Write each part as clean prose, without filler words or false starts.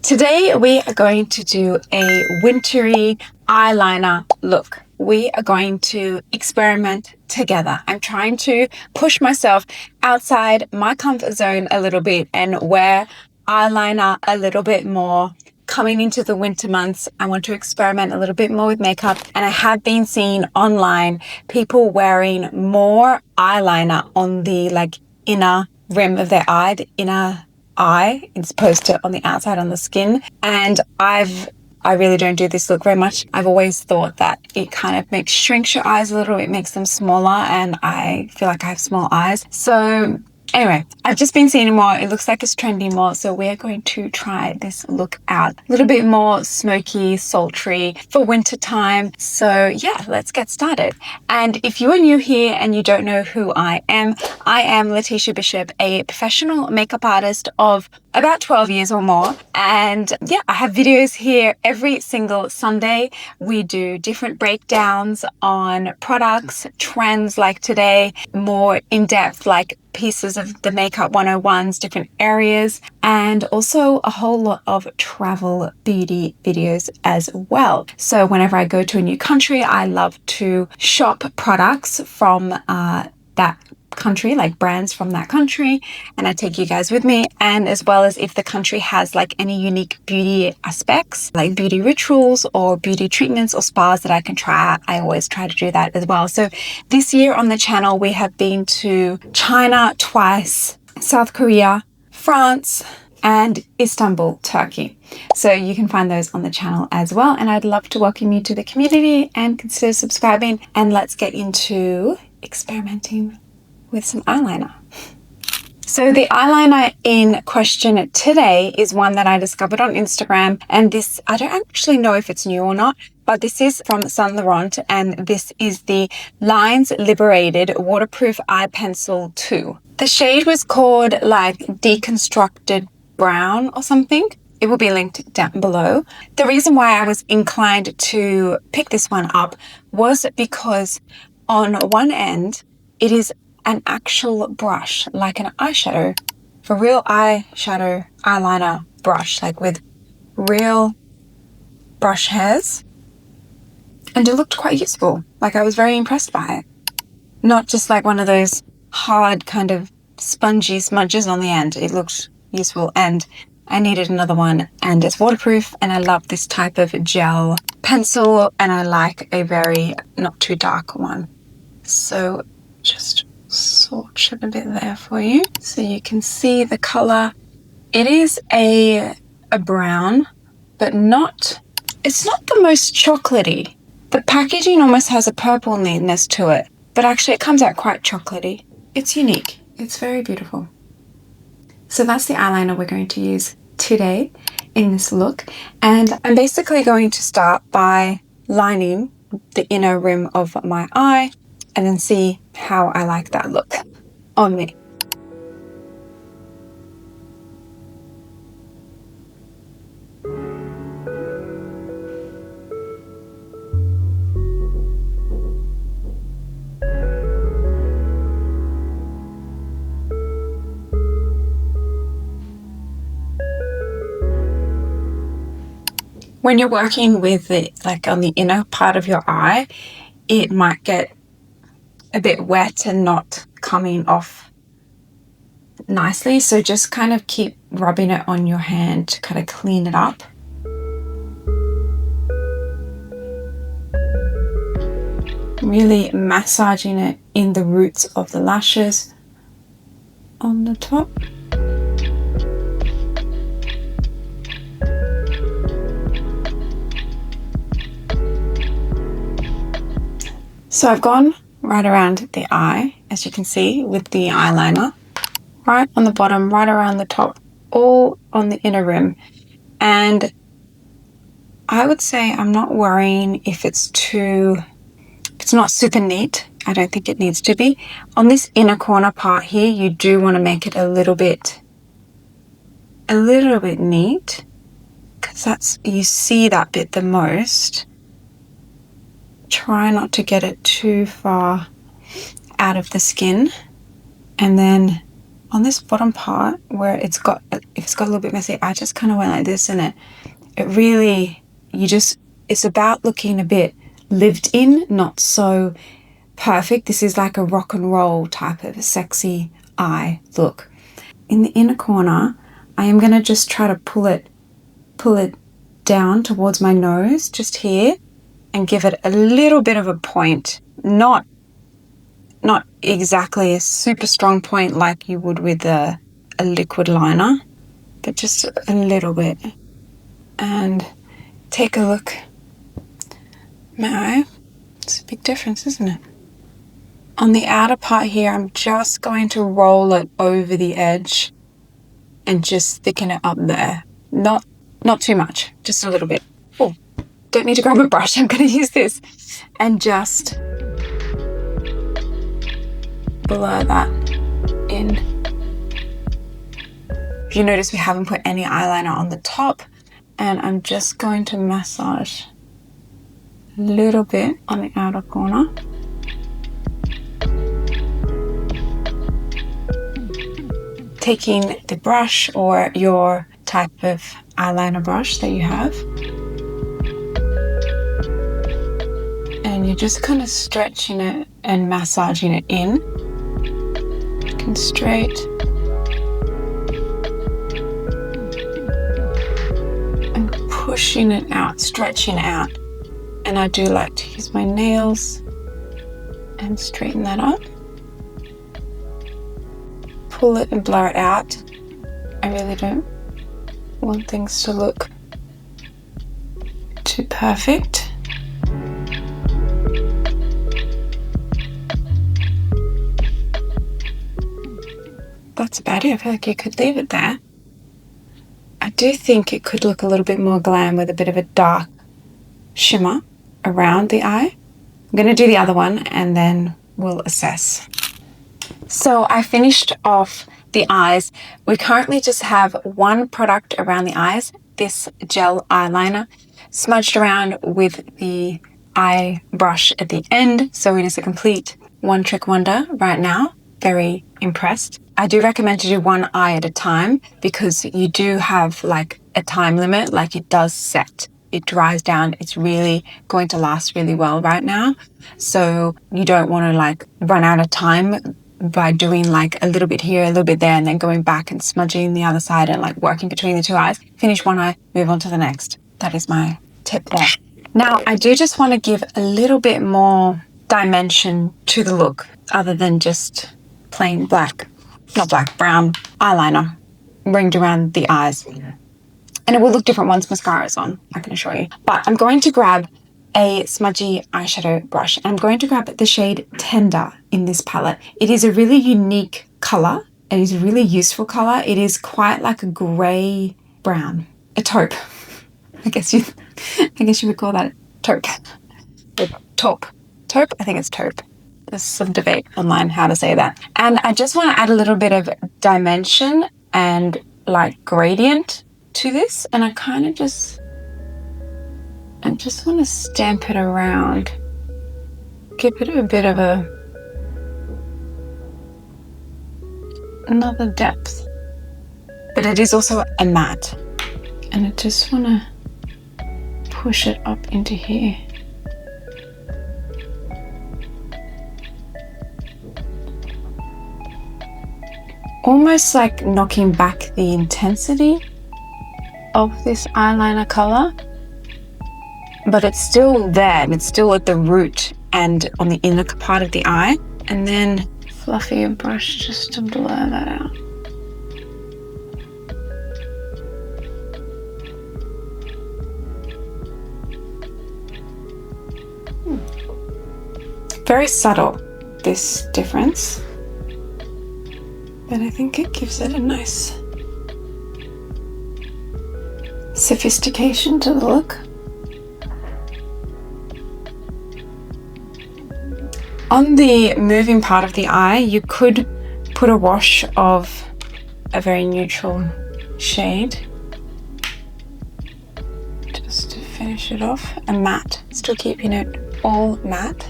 Today we are going to do a wintry eyeliner look. We are going to experiment together. I'm trying to push myself outside my comfort zone a little bit and wear eyeliner a little bit more. Coming into the winter months, I want to experiment a little bit more with makeup, and I have been seeing online people wearing more eyeliner on the inner rim of their eye, the inner eye, as opposed to on the outside on the skin. And I really don't do this look very much. I've always thought that it kind of shrinks your eyes a little, it makes them smaller, and I feel like I have small eyes. So anyway, I've just been seeing it more. It looks like it's trending more. So we're going to try this look out. A little bit more smoky, sultry for winter time. So yeah, let's get started. And if you are new here and you don't know who I am Leticia Bishop, a professional makeup artist of about 12 years or more. And yeah, I have videos here every single Sunday. We do different breakdowns on products, trends like today, more in-depth like pieces of the makeup 101s, different areas, and also a whole lot of travel beauty videos as well. So whenever I go to a new country, I love to shop products from that country, like brands from that country, and I take you guys with me. And as well as if the country has like any unique beauty aspects, like beauty rituals or beauty treatments or spas that I can try, I always try to do that as well. So this year on the channel, we have been to China twice, South Korea, France, and Istanbul, Turkey. So you can find those on the channel as well. And I'd love to welcome you to the community and consider subscribing. And let's get into experimenting with some eyeliner. So the eyeliner in question today is one that I discovered on Instagram, and this, I don't actually know if it's new or not, but this is from Saint Laurent, and this is the Lines Liberated Waterproof Eye Pencil 2. The shade was called like Deconstructed Brown or something. It will be linked down below. The reason why I was inclined to pick this one up was because on one end, it is an actual brush, like an eyeshadow, for real eyeshadow eyeliner brush, like with real brush hairs. And it looked quite useful. Like I was very impressed by it. Not just like one of those hard kind of spongy smudges on the end. It looked useful, and I needed another one, and it's waterproof, and I love this type of gel pencil, and I like a very not too dark one. So just swatch it a bit there for you so you can see the color. It is a brown, but it's not the most chocolatey. The packaging almost has a purpleness to it, but actually it comes out quite chocolatey. It's unique. It's very beautiful. So that's the eyeliner we're going to use today in this look. And I'm basically going to start by lining the inner rim of my eye and then see how I like that look on me. When you're working with it, like on the inner part of your eye, it might get a bit wet and not coming off nicely. So just kind of keep rubbing it on your hand to kind of clean it up. Really massaging it in the roots of the lashes on the top. So I've gone right around the eye, as you can see, with the eyeliner, right on the bottom, right around the top, all on the inner rim. And I would say I'm not worrying if it's not super neat. I don't think it needs to be. On this inner corner part here, you do want to make it a little bit neat, because you see that bit the most. Try not to get it too far out of the skin, and then on this bottom part where if it's got a little bit messy, I just kind of went like this, and it really, it's about looking a bit lived in, not so perfect. This is like a rock and roll type of a sexy eye look. In the inner corner, I am going to just try to pull it down towards my nose, just here, and give it a little bit of a point. Not exactly a super strong point like you would with a liquid liner, but just a little bit. And take a look. My eye, it's a big difference, isn't it? On the outer part here, I'm just going to roll it over the edge and just thicken it up there. Not too much, just a little bit. Oh, don't need to grab a brush, I'm going to use this. And just blur that in. If you notice, we haven't put any eyeliner on the top, and I'm just going to massage a little bit on the outer corner. Taking the brush or your type of eyeliner brush that you have, and you're just kind of stretching it and massaging it in, looking straight, and pushing it out, stretching out. And I do like to use my nails and straighten that up. Pull it and blur it out. I really don't want things to look too perfect. That's about it. I feel like you could leave it there. I do think it could look a little bit more glam with a bit of a dark shimmer around the eye. I'm going to do the other one and then we'll assess. So I finished off the eyes. We currently just have one product around the eyes, this gel eyeliner, smudged around with the eye brush at the end. So it is a complete one trick wonder right now. Very impressed. I do recommend to do one eye at a time because you do have like a time limit, like it does set. It dries down. It's really going to last really well right now. So you don't want to like run out of time by doing like a little bit here, a little bit there, and then going back and smudging the other side and like working between the two eyes. Finish one eye, move on to the next. That is my tip there. Now, I do just want to give a little bit more dimension to the look other than just plain black, not black, brown eyeliner ringed around the eyes. And it will look different once mascara is on, I can assure you. But I'm going to grab a smudgy eyeshadow brush. I'm going to grab the shade Tender in this palette. It is a really unique color. It is a really useful color. It is quite like a gray brown, a taupe. I guess you would call that taupe. Taupe. Taupe? I think it's taupe. There's some debate online how to say that. And I just want to add a little bit of dimension and like gradient to this. And I kind of just want to stamp it around. Give it a bit of another depth. But it is also a matte. And I just want to push it up into here. Almost like knocking back the intensity of this eyeliner color, but it's still there and it's still at the root and on the inner part of the eye. And then fluffy a brush just to blur that out. Very subtle, this difference, but I think it gives it a nice sophistication to the look. On the moving part of the eye, you could put a wash of a very neutral shade just to finish it off. A matte, still keeping it all matte.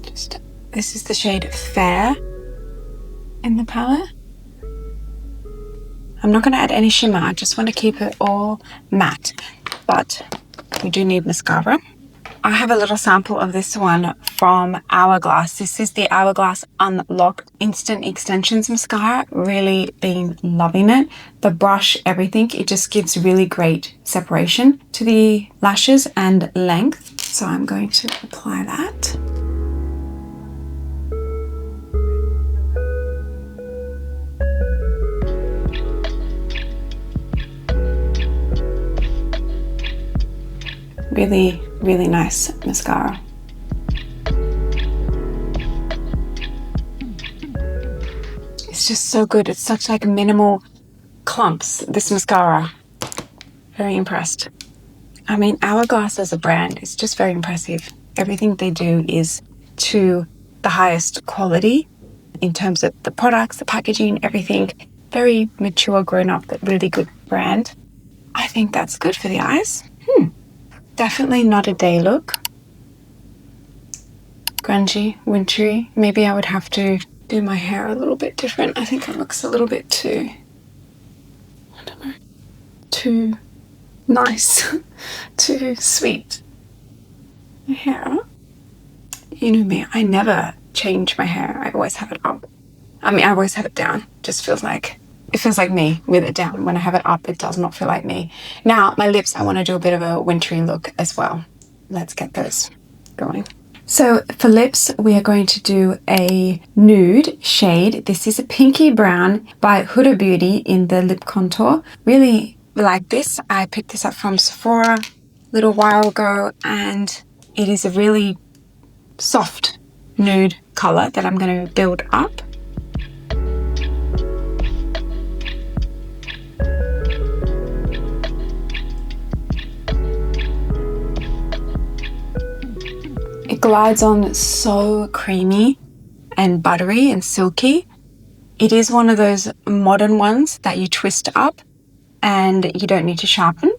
Just This is the shade Fair in the palette. I'm not going to add any shimmer. I just want to keep it all matte. But we do need mascara. I have a little sample of this one from Hourglass. This is the Hourglass Unlock Instant Extensions Mascara. Really been loving it. The brush, everything, it just gives really great separation to the lashes and length. So I'm going to apply that. Really, really nice mascara. It's just so good. It's such like minimal clumps, this mascara. Very impressed. I mean, Hourglass as a brand is just very impressive. Everything they do is to the highest quality in terms of the products, the packaging, everything. Very mature, grown up, but really good brand. I think that's good for the eyes. Definitely not a day look. Grungy, wintry. Maybe I would have to do my hair a little bit different. I think it looks a little bit too, I don't know, too nice, too sweet. My hair, you know me, I never change my hair. I always have it up. I mean, I always have it down. Just feels like, it feels like me with it down. When I have it up, it does not feel like me. Now, my lips, I want to do a bit of a wintry look as well. Let's get those going. So for lips, we are going to do a nude shade. This is a pinky brown by Huda Beauty in the lip contour. Really like this. I picked this up from Sephora a little while ago, and it is a really soft nude color that I'm going to build up. It glides on so creamy and buttery and silky. It is one of those modern ones that you twist up and you don't need to sharpen.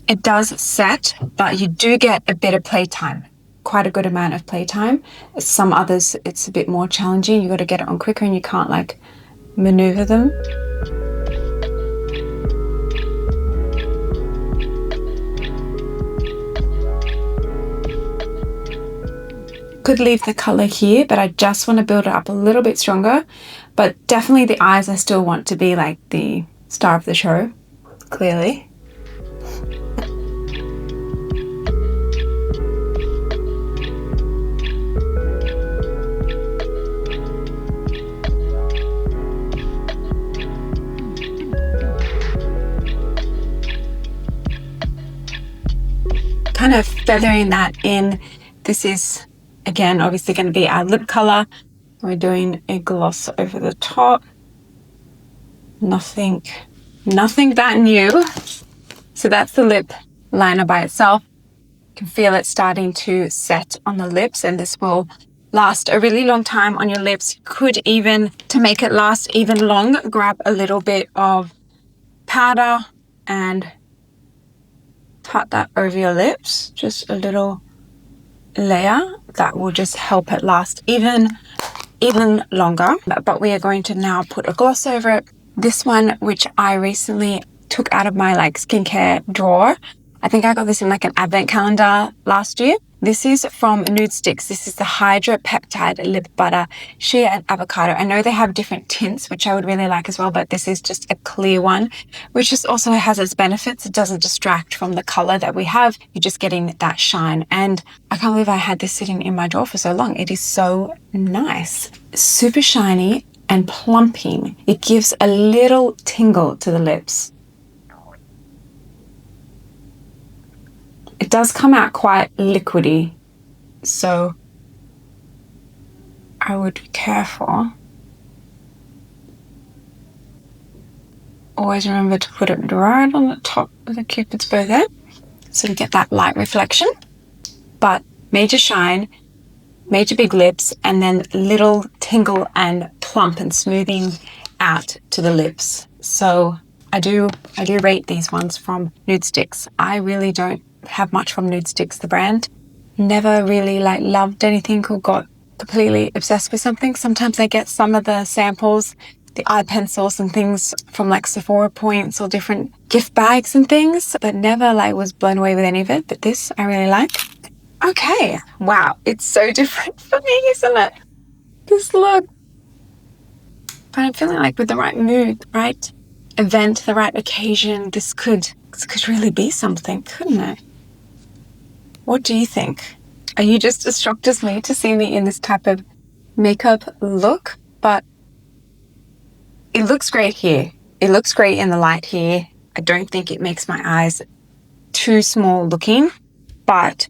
It does set, but you do get a bit of playtime, quite a good amount of playtime. Some others, it's a bit more challenging. You got to get it on quicker and you can't like maneuver them. Could leave the color here, but I just want to build it up a little bit stronger. But definitely the eyes, I still want to be like the star of the show, clearly. Kind of feathering that in. This is, again, obviously going to be our lip color. We're doing a gloss over the top. Nothing that new. So that's the lip liner by itself. You can feel it starting to set on the lips, and this will last a really long time on your lips. You could even, to make it last even long, grab a little bit of powder and pat that over your lips. Just a little layer that will just help it last even longer. But we are going to now put a gloss over it. This one, which I recently took out of my like skincare drawer. I think I got this in like an advent calendar last year. This is from NUDESTIX. This is the Hydra Peptide Lip Butter Shea and Avocado. I know they have different tints, which I would really like as well, but this is just a clear one, which just also has its benefits. It doesn't distract from the color that we have. You're just getting that shine. And I can't believe I had this sitting in my drawer for so long. It is so nice. Super shiny and plumping. It gives a little tingle to the lips. It does come out quite liquidy, so I would be careful. Always remember to put it right on the top of the cupid's bow there, so we get that light reflection. But major shine, major big lips, and then little tingle and plump and smoothing out to the lips. So I do rate these ones from NUDESTIX. I really don't have much from NUDESTIX, the brand. Never really like loved anything or got completely obsessed with something. Sometimes I get some of the samples, the eye pencils and things from like Sephora points or different gift bags and things, but never like was blown away with any of it. But this I really like. Okay, wow, it's so different for me, isn't it? This look. But I'm feeling like with the right mood, the right event, the right occasion, this could really be something, couldn't it? What do you think? Are you just as shocked as me to see me in this type of makeup look? But it looks great here. It looks great in the light here. I don't think it makes my eyes too small looking, but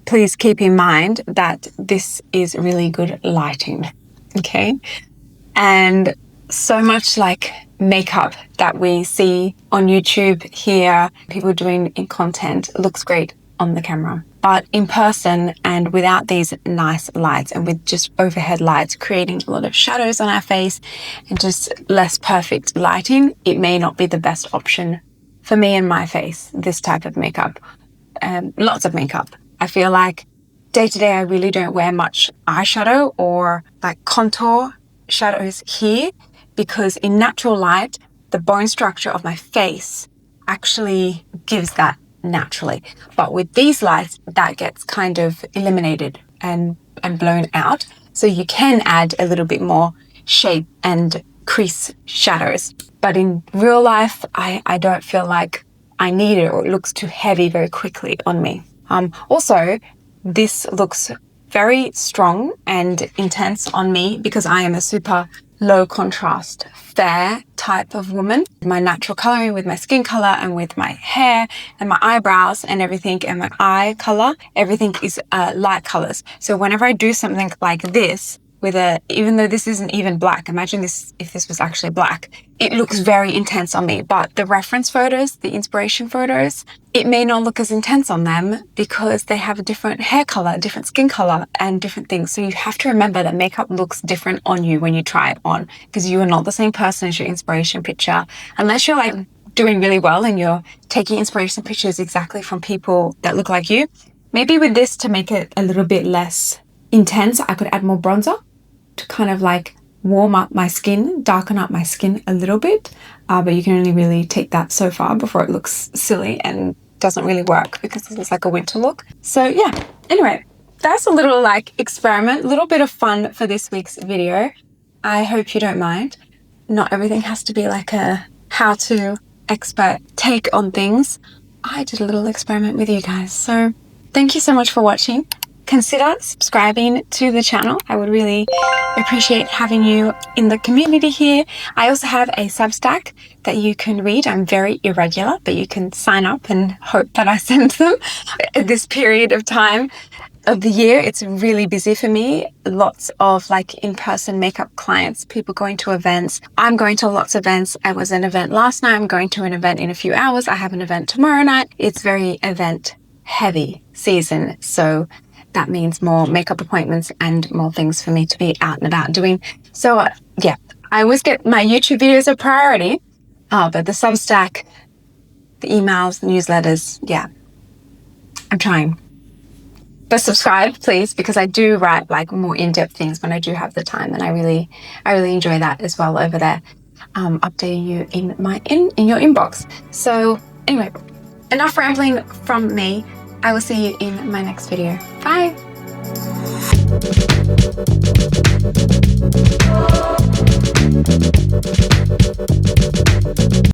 please keep in mind that this is really good lighting, okay? And so much like makeup that we see on YouTube here, people doing in content, looks great on the camera. But in person and without these nice lights and with just overhead lights creating a lot of shadows on our face and just less perfect lighting, it may not be the best option for me and my face, this type of makeup. Lots of makeup. I feel like day to day I really don't wear much eyeshadow or like contour shadows here, because in natural light, the bone structure of my face actually gives that naturally. But with these lights, that gets kind of eliminated and blown out. So you can add a little bit more shape and crease shadows. But in real life, I don't feel like I need it, or it looks too heavy very quickly on me. Also, this looks very strong and intense on me because I am a super low contrast, fair type of woman. My natural coloring with my skin color and with my hair and my eyebrows and everything and my eye color, everything is light colors. So whenever I do something like this, even though this isn't even black, imagine this if this was actually black, it looks very intense on me. But the reference photos, the inspiration photos, it may not look as intense on them because they have a different hair color, different skin color and different things. So you have to remember that makeup looks different on you when you try it on, because you are not the same person as your inspiration picture, unless you're like doing really well and you're taking inspiration pictures exactly from people that look like you. Maybe with this, to make it a little bit less intense, I could add more bronzer to kind of like warm up my skin, darken up my skin a little bit. But you can only really take that so far before it looks silly and doesn't really work, because this is like a winter look. So yeah, anyway, that's a little like experiment, a little bit of fun for this week's video. I hope you don't mind. Not everything has to be like a how-to expert take on things. I did a little experiment with you guys. So thank you so much for watching. Consider subscribing to the channel. I would really appreciate having you in the community here. I also have a Substack that you can read. I'm very irregular, but you can sign up and hope that I send them at this period of time of the year. It's really busy for me. Lots of like in-person makeup clients, people going to events. I'm going to lots of events. I was at an event last night. I'm going to an event in a few hours. I have an event tomorrow night. It's very event heavy season. So that means more makeup appointments and more things for me to be out and about doing. So yeah, I always get my YouTube videos a priority, but the Substack, the emails, the newsletters, yeah, I'm trying. But subscribe, please, because I do write like more in-depth things when I do have the time, and I really enjoy that as well over there, updating you in your inbox. So anyway, enough rambling from me. I will see you in my next video. Bye.